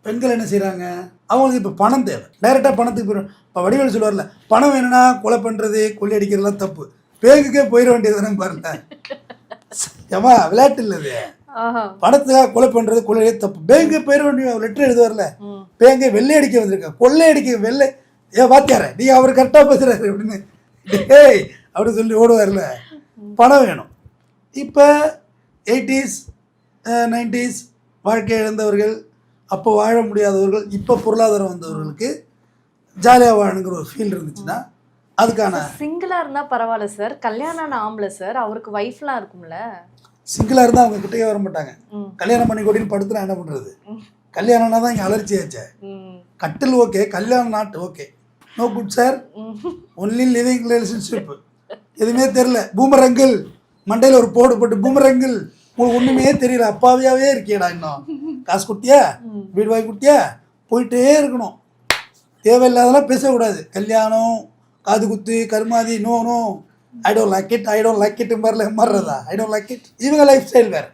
பெண்கள் என்ன செய்கிறாங்க, அவங்களுக்கு இப்போ பணம் தேவை, டைரெக்டாக பணத்துக்கு போயிடும். இப்போ வடிவேல் சொல்லுவார்ல, பணம் வேணும்னா கொலை பண்ணுறது கொள்ளையடிக்கிறதுலாம் தப்பு, பேங்குக்கே போயிட வேண்டியதுன்னு பாருங்க. ஏமா விளையாட்டு இல்லை இது. பணத்துக்காக கொலை பண்ணுறது கொள்ளையே தப்பு, பேங்கே போயிட வேண்டிய லெட்டர் எழுதுவார்ல, பேங்கை வெள்ளையடிக்க வந்திருக்க, கொள்ளையடிக்க வெள்ளை வாத்தியார நீ அவர் கரெக்டாக பேசுகிறாரு அப்படின்னு டேய் அப்படின்னு சொல்லி ஓடுவார்ல. பணம் வேணும். இப்போ 80s 90s வாழ்க்கை இழந்தவர்கள், அப்போ வாழ முடியாதவர்கள், இப்போ பொருளாதாரம் வந்தவர்களுக்கு ஜாலியாக வாழணுங்கிற ஒரு ஃபீல் இருந்துச்சுன்னா அதுக்கான சிங்கிளாக இருந்தால் பரவாயில்ல சார். கல்யாணம் ஆம்பளை சார், அவருக்கு ஒய்ஃப்லாம் இருக்கும்ல. சிங்கிளாக இருந்தால் அவங்க கிட்டே வர மாட்டாங்க. கல்யாணம் பண்ணி கொடின்னு படுத்துனா என்ன பண்ணுறது? கல்யாணம்னா தான் இங்கே அலர்ச்சி ஆச்சே. கட்டில் ஓகே, கல்யாணம் not okay, no good sir, only living relationship. எதுவுமே தெரில, பூமரங்கிள் மண்டையில் ஒரு போடு போட்டு பூமரங்கிள், உங்களுக்கு ஒன்றுமே தெரியல, அப்பாவியாவே இருக்கியடா, இன்னும் காசு குட்டியா வீடு வாங்கி குட்டியா போயிட்டே இருக்கணும், தேவையில்லாதெல்லாம் பேசக்கூடாது. கல்யாணம் காது குத்து கருமாதி, no no I don't like it, I don't like it மாதிரில மாறுறதா, ஐ டோன்ட் லைக் இட். இவங்க லைஃப் ஸ்டைல் வேறு.